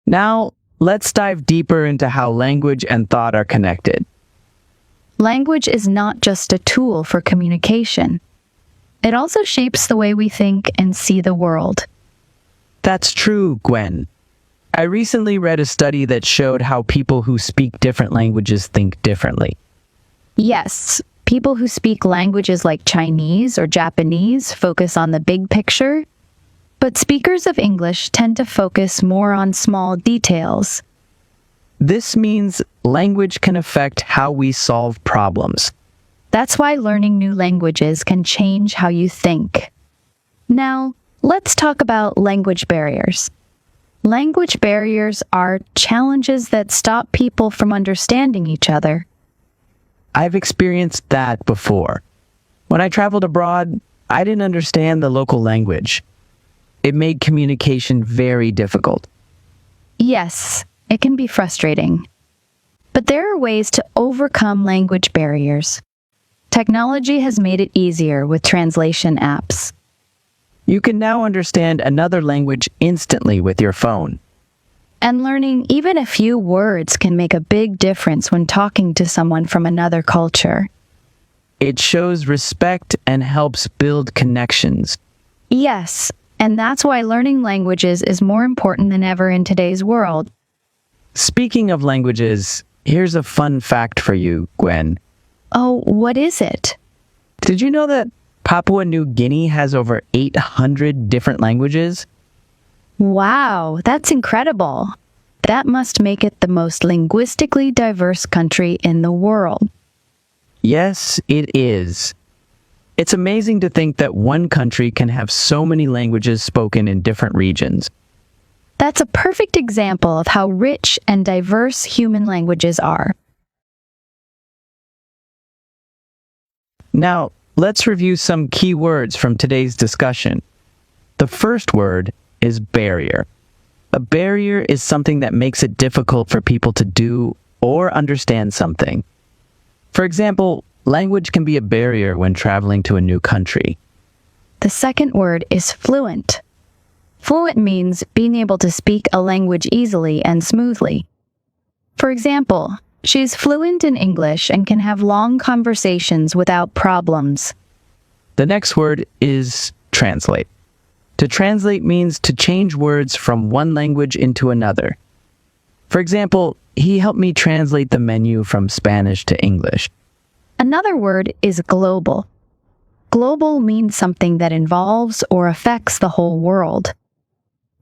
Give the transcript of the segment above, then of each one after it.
Now, let's dive deeper into how language and thought are connected. Language is not just a tool for communication. It also shapes the way we think and see the world. That's true, Gwen. I recently read a study that showed how people who speak different languages think differently. Yes, people who speak languages like Chinese or Japanese focus on the big picture, but speakers of English tend to focus more on small details. This means language can affect how we solve problems. That's why learning new languages can change how you think. Now, let's talk about language barriers. Language barriers are challenges that stop people from understanding each other. I've experienced that before. When I traveled abroad, I didn't understand the local language. It made communication very difficult. Yes, it can be frustrating. But there are ways to overcome language barriers. Technology has made it easier with translation apps. You can now understand another language instantly with your phone. And learning even a few words can make a big difference when talking to someone from another culture. It shows respect and helps build connections. Yes, and that's why learning languages is more important than ever in today's world. Speaking of languages, here's a fun fact for you, Gwen. Oh, what is it? Did you know that Papua New Guinea has over 800 different languages? Wow, that's incredible. That must make it the most linguistically diverse country in the world. Yes, it is. It's amazing to think that one country can have so many languages spoken in different regions. That's a perfect example of how rich and diverse human languages are. Now, let's review some key words from today's discussion. The first word is barrier. A barrier is something that makes it difficult for people to do or understand something. For example, language can be a barrier when traveling to a new country. The second word is fluent. Fluent means being able to speak a language easily and smoothly. For example, she's fluent in English and can have long conversations without problems. The next word is translate. To translate means to change words from one language into another. For example, he helped me translate the menu from Spanish to English. Another word is global. Global means something that involves or affects the whole world.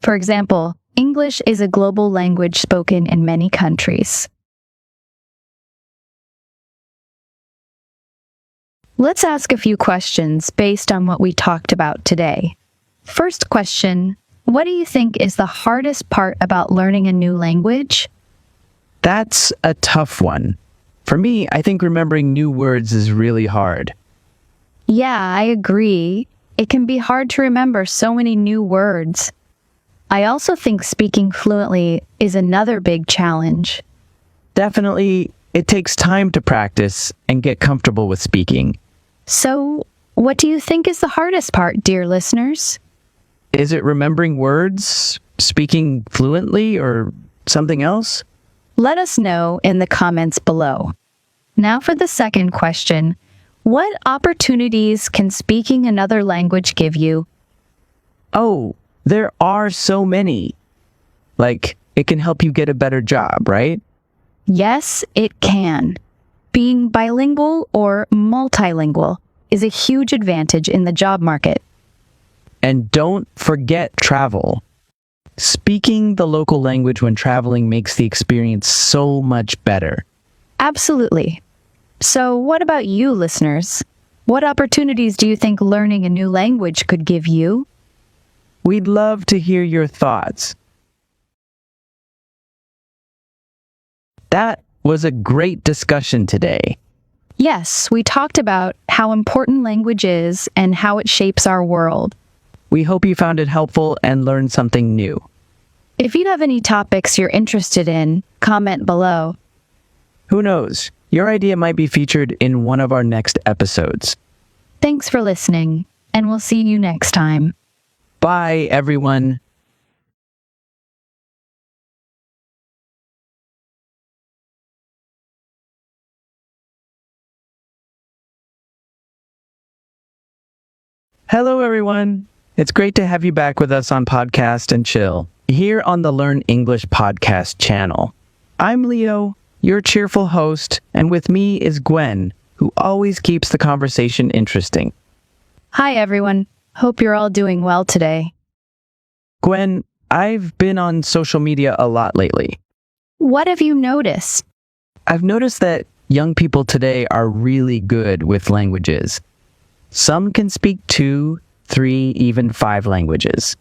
For example, English is a global language spoken in many countries. Let's ask a few questions based on what we talked about today. First question, what do you think is the hardest part about learning a new language? That's a tough one. For me, I think remembering new words is really hard. Yeah, I agree. It can be hard to remember so many new words. I also think speaking fluently is another big challenge. Definitely, it takes time to practice and get comfortable with speaking. So, what do you think is the hardest part, dear listeners? Is it remembering words, speaking fluently, or something else? Let us know in the comments below. Now for the second question. What opportunities can speaking another language give you? Oh, there are so many. Like, it can help you get a better job, right? Yes, it can. Being bilingual or multilingual is a huge advantage in the job market. And don't forget travel. Speaking the local language when traveling makes the experience so much better. Absolutely. So what about you, listeners? What opportunities do you think learning a new language could give you? We'd love to hear your thoughts. That was a great discussion today. Yes, we talked about how important language is and how it shapes our world. We hope you found it helpful and learned something new. If you have any topics you're interested in, comment below. Who knows? Your idea might be featured in one of our next episodes. Thanks for listening, and we'll see you next time. Bye, everyone. Hello, everyone. It's great to have you back with us on Podcast and Chill, here on the Learn English podcast channel. I'm Leo, your cheerful host, and with me is Gwen, who always keeps the conversation interesting. Hi, everyone. Hope you're all doing well today. Gwen, I've been on social media a lot lately. What have you noticed? I've noticed that young people today are really good with languages. Some can speak 2, 3, even 5 languages.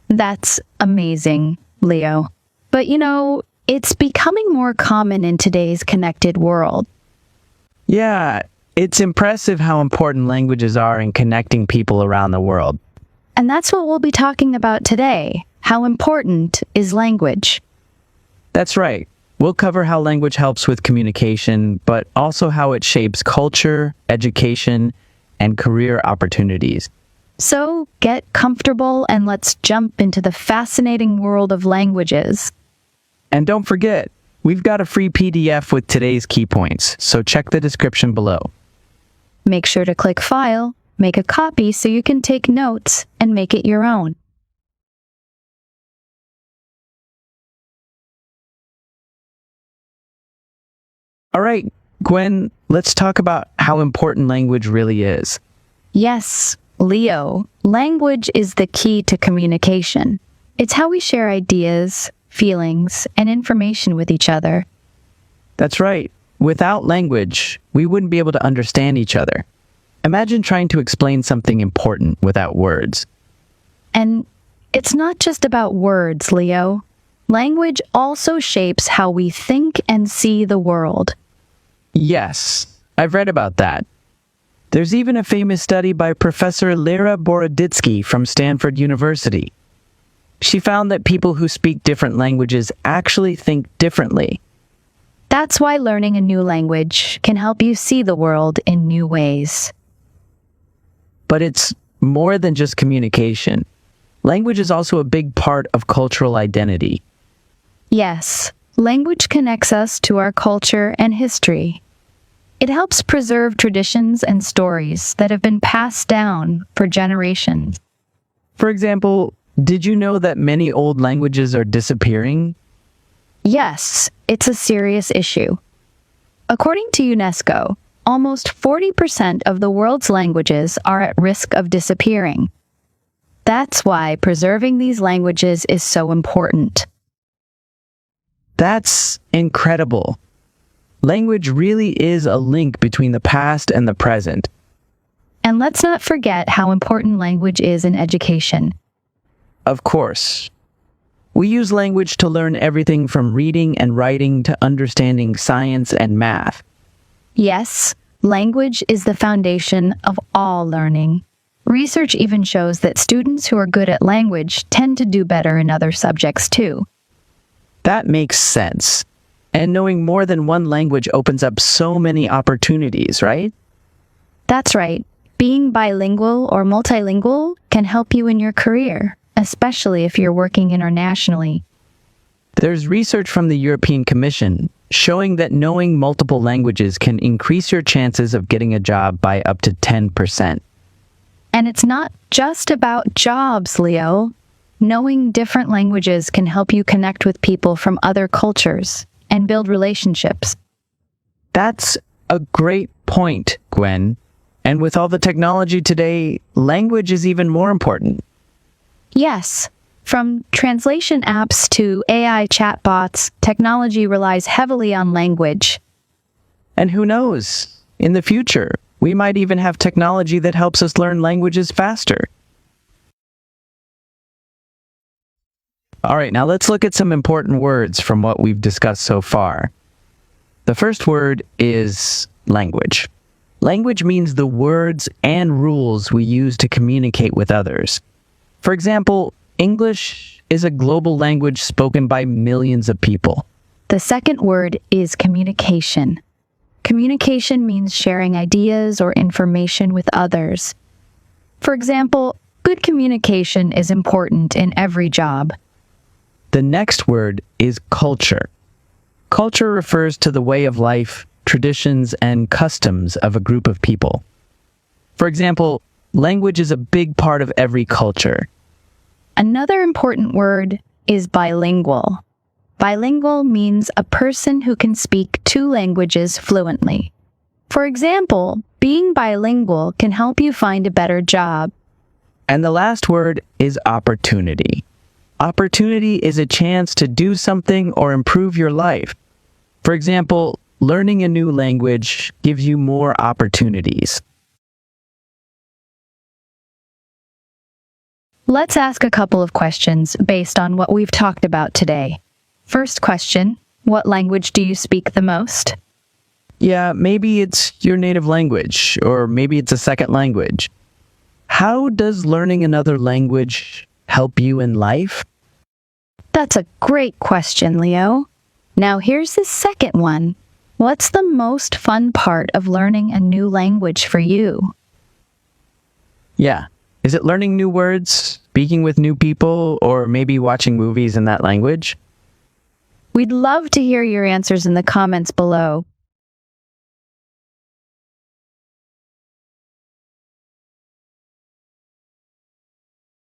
That's amazing, Leo. But it's becoming more common in today's connected world. Yeah, it's impressive how important languages are in connecting people around the world. And that's what we'll be talking about today. How important is language? That's right. We'll cover how language helps with communication, but also how it shapes culture, education, and career opportunities. So get comfortable and let's jump into the fascinating world of languages. And don't forget, we've got a free PDF with today's key points, so check the description below. Make sure to click File, make a copy so you can take notes and make it your own. All right, Gwen, let's talk about how important language really is. Yes, Leo, language is the key to communication. It's how we share ideas, feelings, and information with each other. That's right. Without language, we wouldn't be able to understand each other. Imagine trying to explain something important without words. And it's not just about words, Leo. Language also shapes how we think and see the world. Yes, I've read about that. There's even a famous study by Professor Lera Boroditsky from Stanford University. She found that people who speak different languages actually think differently. That's why learning a new language can help you see the world in new ways. But it's more than just communication. Language is also a big part of cultural identity. Yes, language connects us to our culture and history. It helps preserve traditions and stories that have been passed down for generations. For example, did you know that many old languages are disappearing? Yes, it's a serious issue. According to UNESCO, almost 40% of the world's languages are at risk of disappearing. That's why preserving these languages is so important. That's incredible. Language really is a link between the past and the present. And let's not forget how important language is in education. Of course. We use language to learn everything from reading and writing to understanding science and math. Yes, language is the foundation of all learning. Research even shows that students who are good at language tend to do better in other subjects too. That makes sense. And knowing more than one language opens up so many opportunities, right? That's right. Being bilingual or multilingual can help you in your career, especially if you're working internationally. There's research from the European Commission showing that knowing multiple languages can increase your chances of getting a job by up to 10%. And it's not just about jobs, Leo. Knowing different languages can help you connect with people from other cultures and build relationships. That's a great point, Gwen. And with all the technology today, language is even more important. Yes, from translation apps to AI chatbots, technology relies heavily on language. And who knows, in the future, we might even have technology that helps us learn languages faster. All right, now let's look at some important words from what we've discussed so far. The first word is language. Language means the words and rules we use to communicate with others. For example, English is a global language spoken by millions of people. The second word is communication. Communication means sharing ideas or information with others. For example, good communication is important in every job. The next word is culture. Culture refers to the way of life, traditions, and customs of a group of people. For example, Language is a big part of every culture. Another important word is bilingual. Bilingual means a person who can speak two languages fluently. For example, being bilingual can help you find a better job. And the last word is opportunity. Opportunity is a chance to do something or improve your life. For example, learning a new language gives you more opportunities. Let's ask a couple of questions based on what we've talked about today. First question, what language do you speak the most? Yeah, maybe it's your native language, or maybe it's a second language. How does learning another language help you in life? That's a great question, Leo. Now here's the second one. What's the most fun part of learning a new language for you? Yeah. Is it learning new words, speaking with new people, or maybe watching movies in that language? We'd love to hear your answers in the comments below.